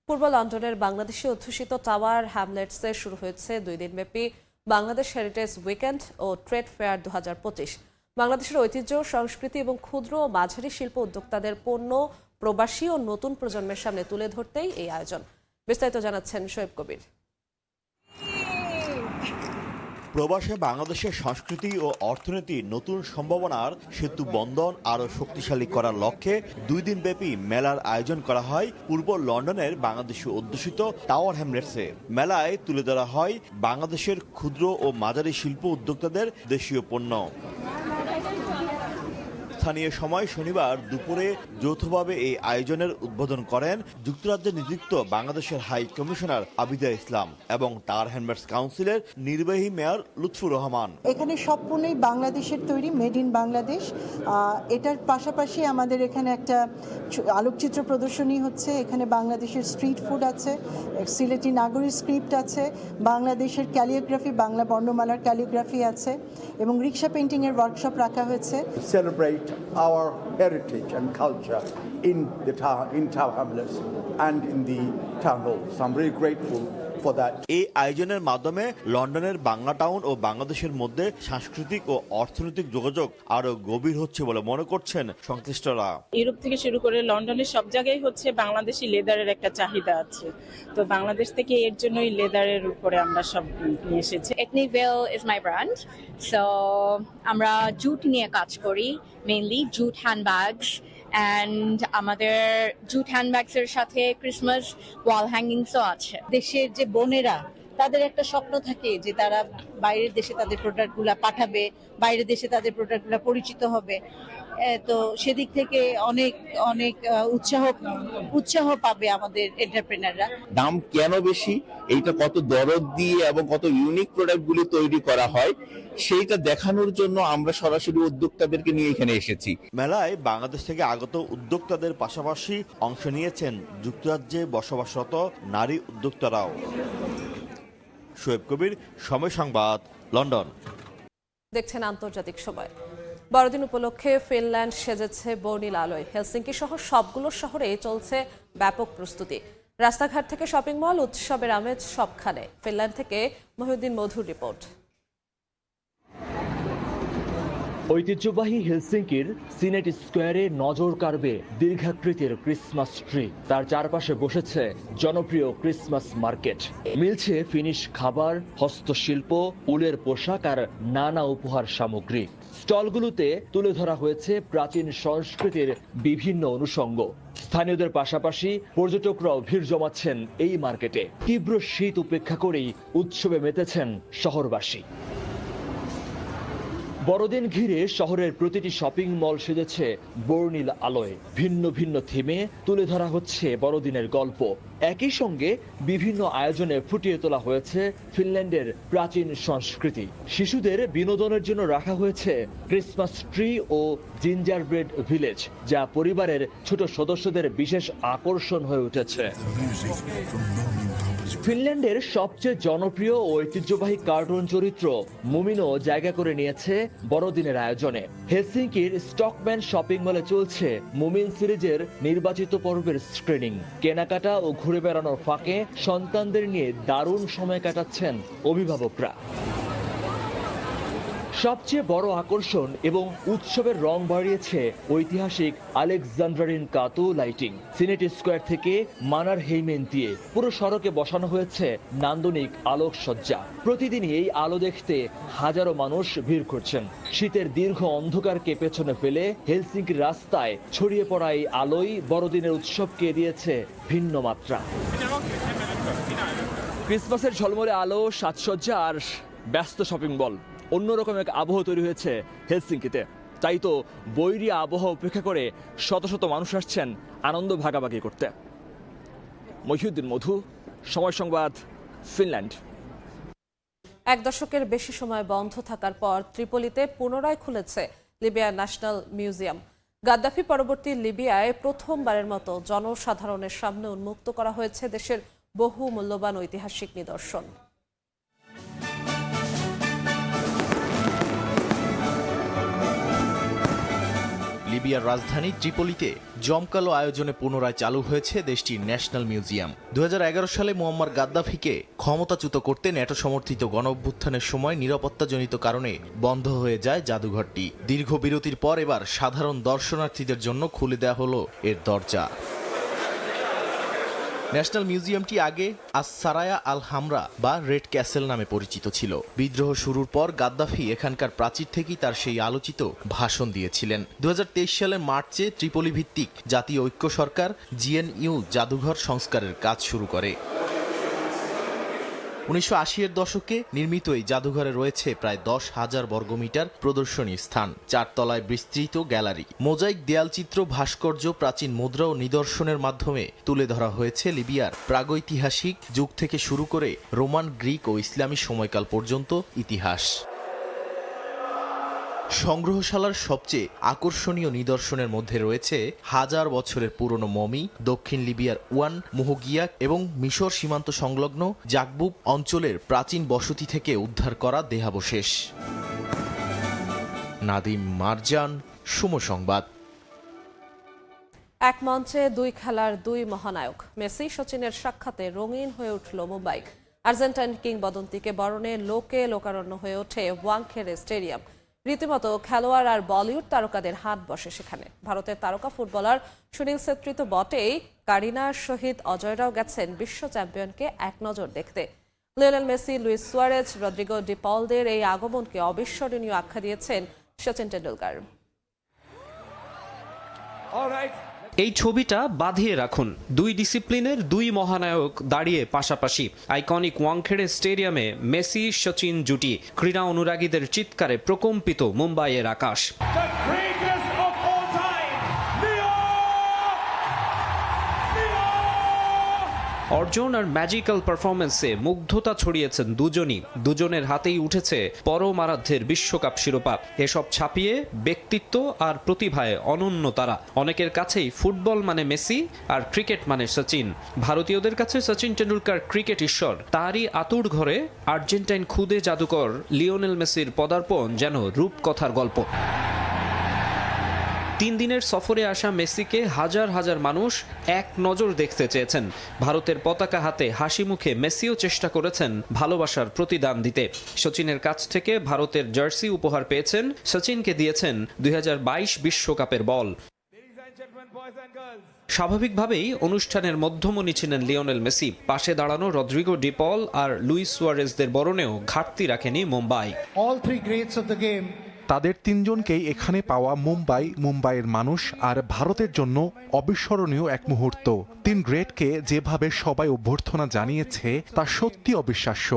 পূর্ব লন্ডনের বাংলাদেশি অধ্যুষিত টাওয়ার হ্যামলেটসে শুরু হয়েছে 2 দিনব্যাপী বাংলাদেশ হেরিটেজ উইকেন্ড ও ট্রেড ফেয়ার 2025। বাংলাদেশের ঐতিহ্য, সংস্কৃতি এবং ক্ষুদ্র ও মাঝারি শিল্প উদ্যোক্তাদের পণ্য প্রবাসী ও নতুন প্রজন্মের সামনে তুলে ধরতেই এই আয়োজন। বিস্তারিত জানাচ্ছেন শোয়েব কবির। প্রবাসে বাংলাদেশের সংস্কৃতি ও অর্থনীতির নতুন সম্ভাবনার সেতু বন্ধন আরও শক্তিশালী করার লক্ষ্যে 2 দিনব্যাপী মেলার আয়োজন করা হয় পূর্ব লন্ডনের বাংলাদেশি অধ্যুষিত টাওয়ার হ্যামলেটসে। মেলায় তুলে ধরা হয় বাংলাদেশের ক্ষুদ্র ও মাঝারি শিল্প উদ্যোক্তাদের দেশীয় পণ্য। স্থানীয় সময় শনিবার দুপুরে যৌথভাবে এই আয়োজনের উদ্বোধন করেন যুক্তরাজ্যে নিযুক্ত বাংলাদেশের হাই কমিশনার আবিদা ইসলাম এবং টাওয়ার হ্যামলেটস কাউন্সিলের নির্বাহী মেয়র লুৎফুর রহমান। এখানে সব পণ্যই বাংলাদেশের তৈরি, মেড ইন বাংলাদেশ। এটার পাশাপাশি আমাদের এখানে একটা আলোকচিত্র প্রদর্শনী হচ্ছে। এখানে বাংলাদেশের স্ট্রিট ফুড আছে, সিলেটি নাগরী স্ক্রিপ্ট আছে, বাংলাদেশের ক্যালিওগ্রাফি, বাংলা বর্ণমালার ক্যালিওগ্রাফি আছে এবং রিক্সা পেইন্টিং এর ওয়ার্কশপ রাখা হয়েছে। Celebrate our heritage and culture in Tower Hamlets and in the town hall. So I'm really grateful for that. এই আয়োজনের মাধ্যমে লন্ডনের বাংলা টাউন ও বাংলাদেশের মধ্যে সাংস্কৃতিক ও অর্থনৈতিক যোগাযোগ আরো গভীর হচ্ছে বলে মনে করছেন সংশ্লিষ্টরা। ইউরোপ থেকে শুরু করে লন্ডনের সব জায়গায় হচ্ছে বাংলাদেশি লেদারের একটা চাহিদা আছে, তো বাংলাদেশ থেকে এর জন্যই লেদারের উপরে আমরা সব নিয়ে এসেছি। Etnivel is my brand, so আমরা জুট নিয়ে কাজ করি, মেইনলি জুট হ্যান্ডব্যাগস, অ্যান্ড আমাদের জুট হ্যান্ডব্যাগস এর সাথে ক্রিসমাস ওয়াল হ্যাঙ্গিংসও আছে। দেশের যে বোনেরা, তাদের একটা স্বপ্ন থাকে যে তারা বাইরের দেশে তাদের প্রোডাক্টগুলো পাঠাবে, বাইরের দেশে তাদের প্রোডাক্টগুলো পরিচিত হবে, তো সেদিক থেকে অনেক অনেক উৎসাহ পাবে আমাদের এন্টারপ্রেনাররা। দাম কেন বেশি, এইটা কত দরদ দিয়ে এবং কত ইউনিক প্রোডাক্টগুলি তৈরি করা হয় সেইটা দেখানোর জন্য আমরা সরাসরি উদ্যোক্তাদেরকে নিয়ে এখানে এসেছি। মেলায় বাংলাদেশ থেকে আগত উদ্যোক্তাদের পাশাপাশি অংশ নিয়েছেন যুক্তরাজ্যে বসবাসরত নারী উদ্যোক্তারাও। শোয়েব কবির, সময় সংবাদ, লন্ডন। দেখছেন আন্তর্জাতিক সময়। বড়দিন উপলক্ষে ফিনল্যান্ড সেজেছে বর্ণিল আলোয়। হেলসিঙ্কি সহ সবগুলো শহরে চলছে ব্যাপক প্রস্তুতি। রাস্তাঘাট থেকে শপিং মল, উৎসবের আমেজ সবখানে। ফিনল্যান্ড থেকে মহিউদ্দিন মধুর রিপোর্ট। ঐতিহ্যবাহী হেলসিঙ্কির সিনেট স্কোয়ারে নজর কাড়বে দীর্ঘাকৃতির ক্রিসমাস ট্রি। তার চারপাশে বসেছে জনপ্রিয় ক্রিসমাস মার্কেট। মিলছে ফিনিশ খাবার, হস্তশিল্প, উলের পোশাক আর নানা উপহার সামগ্রী। স্টলগুলোতে তুলে ধরা হয়েছে প্রাচীন সংস্কৃতির বিভিন্ন অনুষঙ্গ। স্থানীয়দের পাশাপাশি পর্যটকরাও ভিড় জমাচ্ছেন এই মার্কেটে। তীব্র শীত উপেক্ষা করেই উৎসবে মেতেছেন শহরবাসী। বড়দিন ঘিরে শহরের প্রতিটি শপিং মল সেজেছে বর্ণিল আলোয়। ভিন্ন ভিন্ন থিমে তুলে ধরা হচ্ছে বড়দিনের গল্প। একই সঙ্গে বিভিন্ন আয়োজনে ফুটিয়ে তোলা হয়েছে ফিনল্যান্ডের প্রাচীন সংস্কৃতি। শিশুদের বিনোদনের জন্য রাখা হয়েছে ক্রিসমাস ট্রি ও জিঞ্জার ব্রেড ভিলেজ, যা পরিবারের ছোট সদস্যদের বিশেষ আকর্ষণ হয়ে উঠেছে। ফিনল্যান্ডের সবচেয়ে জনপ্রিয় ও ঐতিহ্যবাহী কার্টুন চরিত্র মুমিনও জায়গা করে নিয়েছে বড়দিনের আয়োজনে। হেলসিঙ্কির স্টকম্যান শপিং মলে চলছে মুমিন সিরিজের নির্বাচিত পর্বের স্ক্রিনিং। কেনাকাটা ও ঘুরে বেড়ানোর ফাঁকে সন্তানদের নিয়ে দারুণ সময় কাটাচ্ছেন অভিভাবকরা। সবচেয়ে বড় আকর্ষণ এবং উৎসবের রং বাড়িয়েছে ঐতিহাসিক আলেকজান্ডারিন কাতো লাইটিং। সিনেট স্কোয়ার থেকে মানার হেইমেন দিয়ে পুরো সড়কে বসানো হয়েছে নান্দনিক আলোকসজ্জা। প্রতিদিনই এই আলো দেখতে হাজারো মানুষ ভিড় করছেন। শীতের দীর্ঘ অন্ধকারকে পেছনে ফেলে হেলসিঙ্কির রাস্তায় ছড়িয়ে পড়া এই আলোই বড়দিনের উৎসবকে দিয়েছে ভিন্ন মাত্রা। ক্রিসমাসের ঝলমলে আলো, সাজসজ্জা আর ব্যস্ত শপিং মল, অন্যরকম এক আবহ তৈরি হয়েছে হেলসিঙ্কিতে। তাই তো বৈরী আবহাওয়া উপেক্ষা করে শত শত মানুষ আসছেন আনন্দ ভাগাভাগি করতে। মহিউদ্দিন মধু, সময় সংবাদ, ফিনল্যান্ড। এক দশকের বেশি সময় বন্ধ থাকার পর ত্রিপোলিতে পুনরায় খুলেছে লিবিয়ার ন্যাশনাল মিউজিয়াম। গাদ্দাফি পরবর্তী লিবিয়ায় প্রথমবারের মতো জনসাধারণের সামনে উন্মুক্ত করা হয়েছে দেশের বহু মূল্যবান ঐতিহাসিক নিদর্শন। লিবিয়ার রাজধানী ত্রিপোলিতে জমকালো আয়োজনে পুনরায় চালু হয়েছে দেশটির ন্যাশনাল মিউজিয়াম। 2011 সালে মুয়াম্মার গাদ্দাফিকে ক্ষমতাচ্যুত করতে ন্যাটো সমর্থিত গণঅভ্যুত্থানের সময় নিরাপত্তাজনিত কারণে বন্ধ হয়ে যায় জাদুঘরটি। দীর্ঘ বিরতির পর এবার সাধারণ দর্শনার্থীদের জন্য খুলে দেওয়া হলো এর দরজা। ন্যাশনাল মিউজিয়ামটি আগে আস-সারায়া আল হামরা বা রেড ক্যাসেল নামে পরিচিত ছিল। বিদ্রোহ শুরুর পর গাদ্দাফি এখানকার প্রাচীর থেকেই তার সেই আলোচিত ভাষণ দিয়েছিলেন। 2023 সালের মার্চে ত্রিপোলি ভিত্তিক জাতীয় ঐক্য সরকার জিএনইউ জাদুঘর সংস্কারের কাজ শুরু করে। 1980-এর দশকে নির্মিত এই জাদুঘরে রয়েছে প্রায় 10,000 বর্গমিটার প্রদর্শনী স্থান, 4 তলায় বিস্তৃত গ্যালারি, মোজাইক দেয়ালচিত্র, ভাস্কর্য, প্রাচীন মুদ্রা ও নিদর্শনের মাধ্যমে তুলে ধরা হয়েছে লিবিয়ার প্রাগৈতিহাসিক যুগ থেকে শুরু করে রোমান, গ্রিক ও ইসলামী সময়কাল পর্যন্ত ইতিহাস। সংগ্রহশালার সবচেয়ে আকর্ষণীয় নিদর্শনের মধ্যে রয়েছে 1000 বছরের পুরনো মমি, দক্ষিণ লিবিয়ার ওয়ান, মুহগিয়া এবং মিশর সীমান্ত সংলগ্ন জাকবুব অঞ্চলের প্রাচীন বসতি থেকে উদ্ধার করা দেহাবশেষ। নাদিম মারজান, সময় সংবাদ। এক মঞ্চে দুই খেলার দুই মহানায়ক মেসি সচিনের সাক্ষাতে রঙিন হয়ে উঠল মুম্বাই। আর্জেন্টাইন কিংবদন্তিকে বরণে লোকে লোকারণ্য হয়ে ওঠে ওয়াংখেড়ে স্টেডিয়াম। রীতিমতো খেলোয়াড় আর বলিউড তারকাদের হাত বসে সেখানে। ভারতের তারকা ফুটবলার সুনীল ছেত্রী তো বটেই, কারিনার সহিত অজয়রাও গেছেন বিশ্ব চ্যাম্পিয়নকে এক নজর দেখতে। Lionel Messi, Luis Suarez, Rodrigo De পলদের এই আগমনকে অবিস্মরণীয় আখ্যা দিয়েছেন সচিন টেন্ডুলকার। এই ছবিটা বাঁধিয়ে রাখুন, দুই ডিসিপ্লিনের দুই মহানায়ক দাঁড়িয়ে পাশাপাশি। আইকনিক ওয়াংখেড়ে স্টেডিয়ামে মেসি সচিন জুটি, ক্রীড়া অনুরাগীদের চিৎকারে প্রকম্পিত মুম্বাইয়ের আকাশ। অর্জন আর ম্যাজিক্যাল পারফরমেন্সে মুগ্ধতা ছড়িয়েছেন দুজনই। দুজনের হাতেই উঠেছে পরম আরাধ্যের বিশ্বকাপ শিরোপা। এসব ছাপিয়ে ব্যক্তিত্ব আর প্রতিভায় অনন্য তারা। অনেকের কাছেই ফুটবল মানে মেসি আর ক্রিকেট মানে সচিন। ভারতীয়দের কাছে সচিন টেন্ডুলকার ক্রিকেট ঈশ্বর। তারই আতুর ঘরে আর্জেন্টাইন খুদে জাদুকর লিওনেল মেসির পদার্পণ যেন রূপকথার গল্প। 3 দিনের সফরে আসা মেসিকে হাজার হাজার মানুষ এক নজর দেখতে চেয়েছেন। ভারতের পতাকা হাতে হাসি মুখে মেসিও চেষ্টা করেছেন ভালোবাসার প্রতিদান দিতে। সচিনের কাছ থেকে ভারতের জার্সি উপহার পেয়েছেন, সচিনকে দিয়েছেন 2022 বিশ্বকাপের বল। স্বাভাবিকভাবেই অনুষ্ঠানের মধ্যমণি ছিলেন লিওনেল মেসি। পাশে দাঁড়ানো রদ্রিগো ডি পল আর লুইস সুয়ারেজদের বরণেও ঘাটতি রাখেনি মুম্বাই। তাদের তিনজনকেই এখানে পাওয়া মুম্বাইয়ের মানুষ আর ভারতের জন্য অবিস্মরণীয় এক মুহূর্ত। 3 গ্রেটকে যেভাবে সবাই অভ্যর্থনা জানিয়েছে তা সত্যি অবিশ্বাস্য।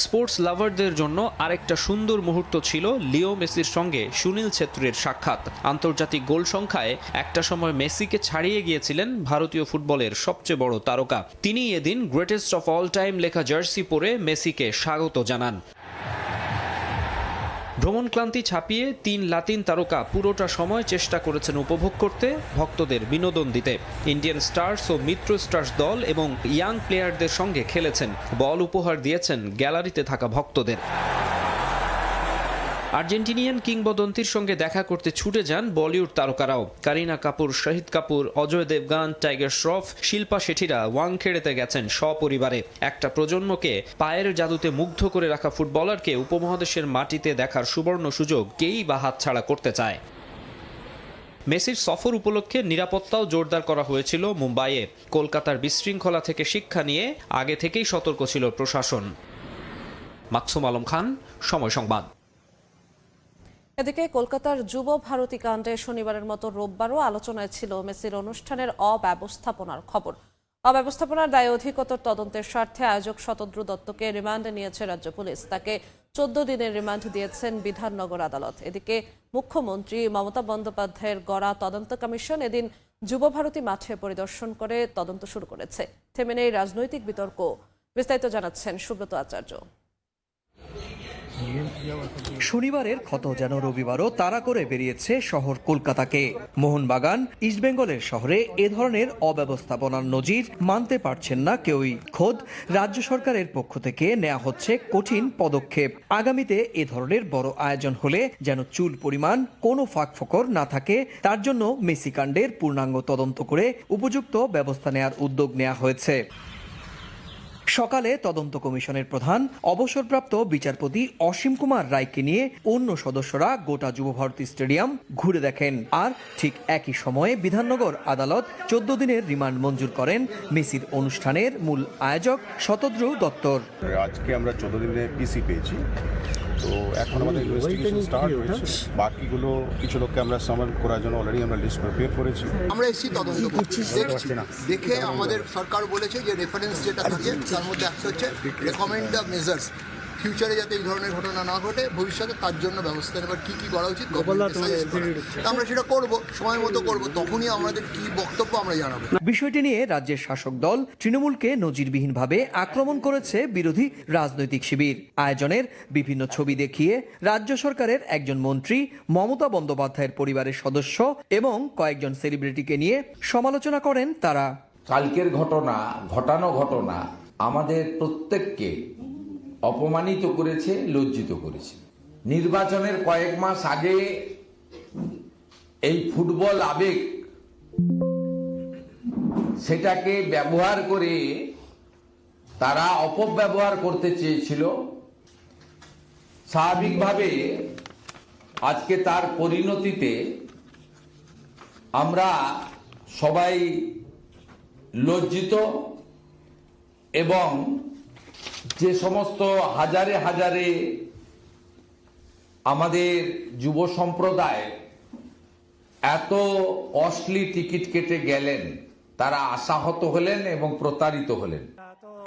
স্পোর্টস লাভারদের জন্য আরেকটা সুন্দর মুহূর্ত ছিল লিও মেসির সঙ্গে সুনীল ছেত্রীর সাক্ষাৎ। আন্তর্জাতিক গোল সংখ্যায় একটা সময় মেসিকে ছাড়িয়ে গিয়েছিলেন ভারতীয় ফুটবলের সবচেয়ে বড় তারকা। তিনি এদিন গ্রেটেস্ট অফ অল টাইম লেখা জার্সি পরে মেসিকে স্বাগত জানান। ভ্রমণ ক্লান্তি ছাপিয়ে 3 লাতিন তারকা পুরোটা সময় চেষ্টা করেছেন উপভোগ করতে, ভক্তদের বিনোদন দিতে। ইন্ডিয়ান স্টার্স ও মিত্র স্টার্স দল এবং ইয়াং প্লেয়ারদের সঙ্গে খেলেছেন, বল উপহার দিয়েছেন গ্যালারিতে থাকা ভক্তদের। আর্জেন্টিনিয়ান কিংবদন্তির সঙ্গে দেখা করতে ছুটে যান বলিউড তারকারাও। করিনা কাপুর, শাহিদ কাপুর, অজয় দেবগান, টাইগার শ্রফ, শিল্পা শেঠিরা ওয়াংখেড়েতে গেছেন সপরিবারে। একটা প্রজন্মকে পায়ের জাদুতে মুগ্ধ করে রাখা ফুটবলারকে উপমহাদেশের মাটিতে দেখার সুবর্ণ সুযোগ কেই বা হাতছাড়া করতে চায়। মেসির সফর উপলক্ষে নিরাপত্তাও জোরদার করা হয়েছিল মুম্বাইয়ে। কলকাতার বিশৃঙ্খলা থেকে শিক্ষা নিয়ে আগে থেকেই সতর্ক ছিল প্রশাসন। মাকসুম আলম খান, সময় সংবাদ। এদিকে কলকাতার যুব ভারতী কাণ্ডে শনিবারের মতো রোববারও আলোচনায় ছিল মেসির অনুষ্ঠানের অব্যবস্থাপনার খবর। অব্যবস্থাপনার দায়ে অধিকতর তদন্তের স্বার্থে আয়োজক শতদ্রু দত্তকে রিমান্ডে নিয়েছে রাজ্য পুলিশ। তাকে 14 দিনের রিমান্ড দিয়েছেন বিধাননগর আদালত। এদিকে মুখ্যমন্ত্রী মমতা বন্দ্যোপাধ্যায়ের গড়া তদন্ত কমিশন এদিন যুব ভারতী মাঠে পরিদর্শন করে তদন্ত শুরু করেছে। থেমে নেই রাজনৈতিক বিতর্ক। বিস্তারিত জানাচ্ছেন সুব্রত আচার্য। শনিবারের ক্ষত যেন রবিবারও তাড়া করে বেরিয়েছে শহর কলকাতাকে। মোহনবাগান, ইস্টবেঙ্গলের শহরে এ ধরনের অব্যবস্থাপনার নজির মানতে পারছেন না কেউই। খোদ রাজ্য সরকারের পক্ষ থেকে নেওয়া হচ্ছে কঠিন পদক্ষেপ। আগামীতে এ ধরনের বড় আয়োজন হলে যেন চুল পরিমাণ কোনো ফাঁকফোকর না থাকে, তার জন্য মেসি কাণ্ডের পূর্ণাঙ্গ তদন্ত করে উপযুক্ত ব্যবস্থা নেওয়ার উদ্যোগ নেওয়া হয়েছে। সকালে তদন্ত কমিশনের প্রধান অবসরপ্রাপ্ত বিচারপতি অসীম কুমার রায়কে নিয়ে অন্য সদস্যরা গোটা যুবভারতী স্টেডিয়াম ঘুরে দেখেন। আর ঠিক একই সময়ে বিধাননগর আদালত 14 দিনের রিমান্ড মঞ্জুর করেন মেসির অনুষ্ঠানের মূল আয়োজক শতদ্রু দত্তর। আজকে আমরা 14 দিনের পিসি পেয়েছি, তো এখন আমাদের ইনভেস্টিগেশন স্টার্ট হয়েছে। বাকিগুলো কিছু লোককে আমরা সামন করার জন্য অলরেডি আমরা লিস্ট প্রিপেয়ার করেছি। আমরা এসছি তদন্ত দেখে আমাদের সরকার বলেছে যে রেফারেন্স যেটা থাকে তার মধ্যে একটা হচ্ছে রেকমেন্ড দ্য মেজার্স, ফিউচারে যাতে এই ধরনের ঘটনা না ঘটে, ভবিষ্যতে তার জন্য ব্যবস্থা নেবার কী কী করা উচিত আমরা সেটা করব, সময় মতো করব, তখনই আমাদের কি বক্তব্য আমরা জানাবো। বিষয়টি নিয়ে রাজ্যের শাসক দল তৃণমূলকে নজিরবিহীনভাবে আক্রমণ করেছে বিরোধী রাজনৈতিক শিবির। আয়োজনের বিভিন্ন ছবি দেখিয়ে রাজ্য সরকারের একজন মন্ত্রী, মমতা বন্দ্যোপাধ্যায়ের পরিবারের সদস্য এবং কয়েকজন সেলিব্রিটিকে নিয়ে সমালোচনা করেন তারা। কালকের ঘটানো ঘটনা আমাদের প্রত্যেককে অপমানিত করেছে, লজ্জিত করেছে। নির্বাচনের কয়েক মাস আগে এই ফুটবল আবেগ সেটাকে ব্যবহার করে তারা অপব্যবহার করতে চেয়েছিল। স্বাভাবিকভাবে আজকে তার পরিণতিতে আমরা সবাই লজ্জিত এবং যে সমস্ত হাজারে হাজারে আমাদের যুব সম্প্রদায় এত কস্টলি টিকিট কেটে গেলেন, তারা আশাহত হলেন এবং প্রতারিত হলেন।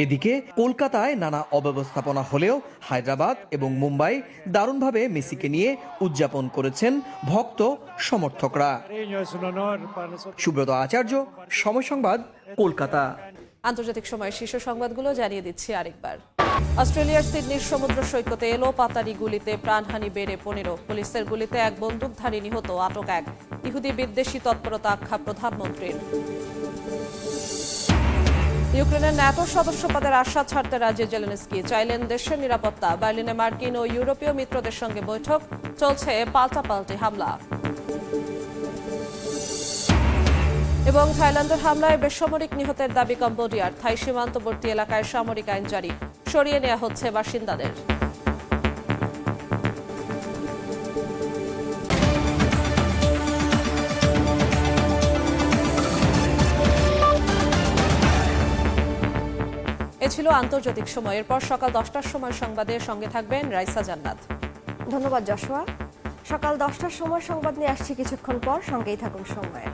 এদিকে কলকাতায় নানা অব্যবস্থাপনা হলেও হায়দ্রাবাদ এবং মুম্বাই দারুণভাবে মেসিকে নিয়ে উদযাপন করেছেন ভক্ত সমর্থকরা। সুব্রত আচার্য, সময় সংবাদ, কলকাতা। আন্তর্জাতিক সময়ের শীর্ষ সংবাদগুলো জানিয়ে দিচ্ছি আরেকবার। অস্ট্রেলিয়ার সিডনির সমুদ্র সৈকতে এলো পাতারি গুলিতে প্রাণহানি বেড়ে 15। পুলিশের গুলিতে এক বন্দুকধারী নিহত, আটক এক। ইহুদি বিদ্বেষী তৎপরতা আখ্যা প্রধানমন্ত্রীর। ইউক্রেনের ন্যাটো সদস্যপদের আশা ছাড়তে রাজি জেলেনস্কি, চাইলেন দেশের নিরাপত্তা। বার্লিনে মার্কিন ও ইউরোপীয় মিত্রদের সঙ্গে বৈঠক, চলছে পাল্টাপাল্টি হামলা। এবং থাইল্যান্ডের হামলায় বেসামরিক নিহতের দাবি কম্বোডিয়ার। থাই সীমান্তবর্তী এলাকায় সামরিক আইন জারি, সরিয়ে নেওয়া হচ্ছে বাসিন্দাদের। এ ছিল আন্তর্জাতিক সময়। এরপর সকাল 10টার সময় সংবাদের সঙ্গে থাকবেন রাইসা জান্নাত। ধন্যবাদ যশোয়া। সকাল 10টার সময় সংবাদ নিয়ে আসছি কিছুক্ষণ পর, সঙ্গেই থাকুন সময়ের।